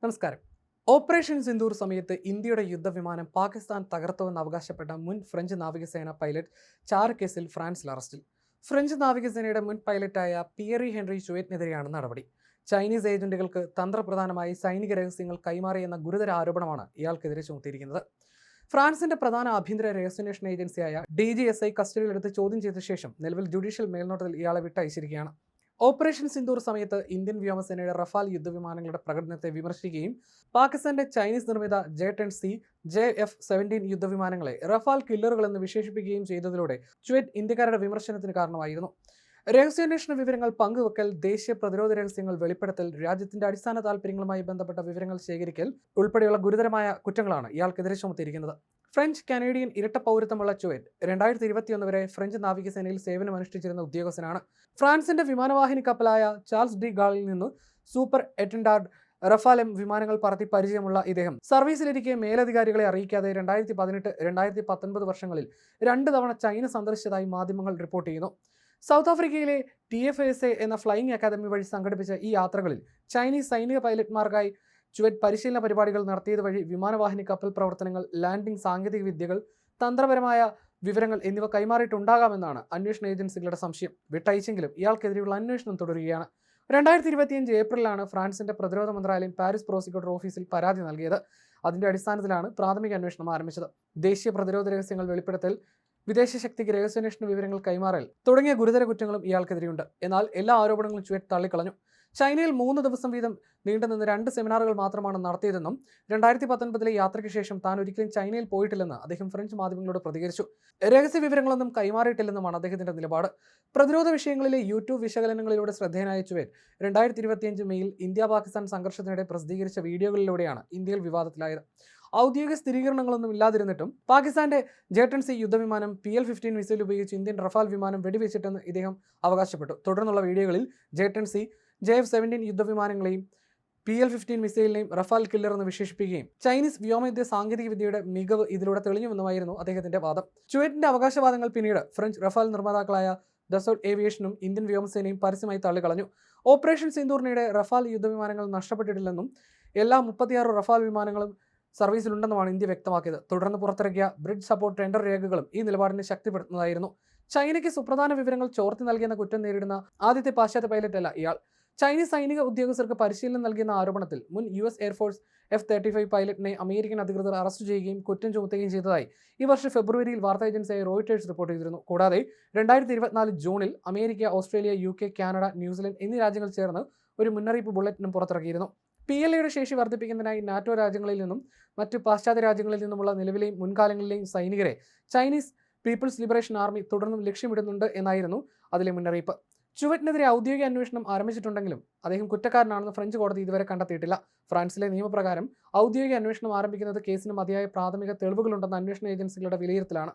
നമസ്കാരം. ഓപ്പറേഷൻ സിന്ദൂർ സമയത്ത് ഇന്ത്യയുടെ യുദ്ധവിമാനം പാകിസ്ഥാൻ തകർത്തുവെന്ന് അവകാശപ്പെട്ട മുൻ ഫ്രഞ്ച് നാവികസേന പൈലറ്റ് ചാർ കേസിൽ ഫ്രാൻസിൽ അറസ്റ്റിൽ. ഫ്രഞ്ച് നാവികസേനയുടെ മുൻ പൈലറ്റായ പിയറി ഹെൻറി ചുവറ്റിനെതിരെയാണ് നടപടി. ചൈനീസ് ഏജന്റുകൾക്ക് തന്ത്രപ്രധാനമായി സൈനിക രഹസ്യങ്ങൾ കൈമാറിയെന്ന ഗുരുതര ആരോപണമാണ് ഇയാൾക്കെതിരെ ചുമത്തിയിരിക്കുന്നത്. ഫ്രാൻസിന്റെ പ്രധാന ആഭ്യന്തര രഹസ്യാന്വേഷണ ഏജൻസിയായ DGSI കസ്റ്റഡിയിലെടുത്ത് ചോദ്യം ചെയ്ത ശേഷം നിലവിൽ ജുഡീഷ്യൽ മേൽനോട്ടത്തിൽ ഇയാളെ വിട്ടയച്ചിരിക്കുകയാണ്. ഓപ്പറേഷൻ സിന്ദൂർ സമയത്ത് ഇന്ത്യൻ വ്യോമസേനയുടെ റഫാൽ യുദ്ധവിമാനങ്ങളുടെ പ്രകടനത്തെ വിമർശിക്കുകയും പാകിസ്ഥാന്റെ ചൈനീസ് നിർമ്മിത J-10C, JF-17 യുദ്ധവിമാനങ്ങളെ റഫാൽ കില്ലറുകളെന്ന് വിശേഷിപ്പിക്കുകയും ചെയ്തതിലൂടെ ചുവറ്റ് ഇന്ത്യക്കാരുടെ വിമർശനത്തിന് കാരണമായിരുന്നു. രഹസ്യാന്വേഷണ വിവരങ്ങൾ പങ്കുവെക്കൽ, ദേശീയ പ്രതിരോധ രഹസ്യങ്ങൾ വെളിപ്പെടുത്തൽ, രാജ്യത്തിന്റെ അടിസ്ഥാന താൽപ്പര്യങ്ങളുമായി ബന്ധപ്പെട്ട വിവരങ്ങൾ ശേഖരിക്കൽ ഉൾപ്പെടെയുള്ള ഗുരുതരമായ കുറ്റങ്ങളാണ് ഇയാൾക്കെതിരെ ചുമത്തിയിരിക്കുന്നത്. ഫ്രഞ്ച് കനേഡിയൻ ഇരട്ട പൗരത്വമുള്ള ചുവറ്റ് 2021 വരെ ഫ്രഞ്ച് നാവികസേനയിൽ സേവനമനുഷ്ഠിച്ചിരുന്ന ഉദ്യോഗസ്ഥനാണ്. ഫ്രാൻസിന്റെ വിമാനവാഹിനി കപ്പലായ ചാൾസ് ഡി ഗാളിൽ നിന്ന് സൂപ്പർ എറ്റൻഡാർഡ് റഫാൽ വിമാനങ്ങൾ പറത്തി പരിചയമുള്ള ഇദ്ദേഹം സർവീസിലിരിക്കെ മേലധികാരികളെ അറിയിക്കാതെ 2018-2019 വർഷങ്ങളിൽ 2 തവണ ചൈന സന്ദർശിച്ചതായി മാധ്യമങ്ങൾ റിപ്പോർട്ട് ചെയ്യുന്നു. സൗത്ത് ആഫ്രിക്കയിലെ TFSA എന്ന ഫ്ലൈയിങ് അക്കാദമി വഴി സംഘടിപ്പിച്ച ഈ യാത്രകളിൽ ചൈനീസ് സൈനിക പൈലറ്റ്മാർക്കായി ചുവറ്റ് പരിശീലന പരിപാടികൾ നടത്തിയത് വഴി വിമാനവാഹിനി കപ്പൽ പ്രവർത്തനങ്ങൾ, ലാൻഡിംഗ് സാങ്കേതിക വിദ്യകൾ, തന്ത്രപരമായ വിവരങ്ങൾ എന്നിവ കൈമാറിയിട്ടുണ്ടാകാമെന്നാണ് അന്വേഷണ ഏജൻസികളുടെ സംശയം. വിട്ടയച്ചെങ്കിലും ഇയാൾക്കെതിരെയുള്ള അന്വേഷണം തുടരുകയാണ്. 2025 ഏപ്രിലാണ് ഫ്രാൻസിന്റെ പ്രതിരോധ മന്ത്രാലയം പാരീസ് പ്രോസിക്യൂട്ടർ ഓഫീസിൽ പരാതി നൽകിയത്. അതിന്റെ അടിസ്ഥാനത്തിലാണ് പ്രാഥമിക അന്വേഷണം ആരംഭിച്ചത്. ദേശീയ പ്രതിരോധ രഹസ്യങ്ങൾ വെളിപ്പെടുത്തൽ, വിദേശ ശക്തിക്ക് രഹസ്യാന്വേഷണ വിവരങ്ങൾ കൈമാറൽ തുടങ്ങിയ ഗുരുതര കുറ്റങ്ങളും ഇയാൾക്കെതിരെയുണ്ട്. എന്നാൽ എല്ലാ ആരോപണങ്ങളും ചുവറ്റ് തള്ളിക്കളഞ്ഞു. ചൈനയിൽ 3 ദിവസം വീതം നീണ്ടുനിന്ന് 2 സെമിനാറുകൾ മാത്രമാണ് നടത്തിയതെന്നും 2019 യാത്രയ്ക്ക് ശേഷം താൻ ഒരിക്കലും ചൈനയിൽ പോയിട്ടില്ലെന്ന് അദ്ദേഹം ഫ്രഞ്ച് മാധ്യമങ്ങളോട് പ്രതികരിച്ചു. രഹസ്യ വിവരങ്ങളൊന്നും കൈമാറിയിട്ടില്ലെന്നുമാണ് അദ്ദേഹത്തിന്റെ നിലപാട്. പ്രതിരോധ വിഷയങ്ങളിലെ YouTube വിശകലനങ്ങളിലൂടെ ശ്രദ്ധേയനായ ചുവറ്റ് 2025 മെയിൽ ഇന്ത്യ-പാകിസ്ഥാൻ സംഘർഷത്തിനിടെ പ്രസിദ്ധീകരിച്ച വീഡിയോകളിലൂടെയാണ് ഇന്ത്യയിൽ വിവാദത്തിലായത്. ഔദ്യോഗിക സ്ഥിരീകരണങ്ങളൊന്നും ഇല്ലാതിരുന്നിട്ടും പാകിസ്ഥാന്റെ J-10C യുദ്ധവിമാനം PL-15 മിസൈൽ ഉപയോഗിച്ച് ഇന്ത്യൻ റഫാൽ വിമാനം വെടിവെച്ചിട്ടെന്ന് ഇദ്ദേഹം അവകാശപ്പെട്ടു. തുടർന്നുള്ള വീഡിയോകളിൽ J-10C, JF-17 യുദ്ധവിമാനങ്ങളെയും PL-15 മിസൈലിനെയും Rafale killer എന്ന് വിശേഷിപ്പിക്കുകയും ചൈനീസ് വ്യോമയുദ്ധ സാങ്കേതിക വിദ്യയുടെ മികവ് ഇതിലൂടെ തെളിഞ്ഞുവെന്നുമായിരുന്നു അദ്ദേഹത്തിന്റെ വാദം. ചുവറ്റിന്റെ അവകാശവാദങ്ങൾ പിന്നീട് ഫ്രഞ്ച് റഫാൽ നിർമ്മാതാക്കളായ ദസോൾട്ട് ഏവിയേഷനും ഇന്ത്യൻ വ്യോമസേനയും പരസ്യമായി തള്ളിക്കളഞ്ഞു. ഓപ്പറേഷൻ സിന്ദൂറിനിടെ റഫാൽ യുദ്ധവിമാനങ്ങൾ നഷ്ടപ്പെട്ടിട്ടില്ലെന്നും എല്ലാ 36 റഫാൽ വിമാനങ്ങളും സർവീസിലുണ്ടെന്നുമാണ് ഇന്ത്യ വ്യക്തമാക്കിയത്. തുടർന്ന് പുറത്തിറക്കിയ ബ്രിഡ്ജ് സപ്പോർട്ട് ടെൻഡർ രേഖകളും ഈ നിലപാടിനെ ശക്തിപ്പെടുത്തുന്നതായിരുന്നു. ചൈനയ്ക്ക് സുപ്രധാന വിവരങ്ങൾ ചോർത്തി നൽകിയെന്ന കുറ്റം നേരിടുന്ന ആദ്യത്തെ പാശ്ചാത്യ പൈലറ്റല്ല ഇയാൾ. ചൈനീസ് സൈനിക ഉദ്യോഗസ്ഥർക്ക് പരിശീലനം നൽകിയെന്ന ആരോപണത്തിൽ മുൻ US എയർഫോഴ്സ് F-35 പൈലറ്റിനെ അമേരിക്കൻ അധികൃതർ അറസ്റ്റ് ചെയ്യുകയും കുറ്റം ചുമത്തുകയും ചെയ്തതായി ഈ വർഷം ഫെബ്രുവരിയിൽ വാർത്താ ഏജൻസിയായ റോയിട്ടേഴ്സ് റിപ്പോർട്ട് ചെയ്തിരുന്നു. കൂടാതെ 2024 ജൂണിൽ America, Australia, UK, Canada, New Zealand എന്നീ രാജ്യങ്ങൾ ചേർന്ന് ഒരു മുന്നറിയിപ്പ് ബുള്ളറ്റിനും പുറത്തിറക്കിയിരുന്നു. PLAയുടെ ശേഷി വർദ്ധിപ്പിക്കുന്നതിനായി NATO രാജ്യങ്ങളിൽ നിന്നും മറ്റ് പാശ്ചാത്യ രാജ്യങ്ങളിൽ നിന്നുമുള്ള നിലവിലെയും മുൻകാലങ്ങളിലെയും സൈനികരെ ചൈനീസ് പീപ്പിൾസ് ലിബറേഷൻ ആർമി തുടർന്നും ലക്ഷ്യമിടുന്നുണ്ട് എന്നായിരുന്നു അതിലെ മുന്നറിയിപ്പ്. ചുവറ്റിനെതിരെ ഔദ്യോഗിക അന്വേഷണം ആരംഭിച്ചിട്ടുണ്ടെങ്കിലും അദ്ദേഹം കുറ്റക്കാരനാണെന്ന് ഫ്രഞ്ച് കോടതി ഇതുവരെ കണ്ടെത്തിയിട്ടില്ല. ഫ്രാൻസിലെ നിയമപ്രകാരം ഔദ്യോഗിക അന്വേഷണം ആരംഭിക്കുന്നത് കേസിന് മതിയായ പ്രാഥമിക തെളിവുകളുണ്ടെന്ന അന്വേഷണ ഏജൻസികളുടെ വിലയിരുത്തലാണ്.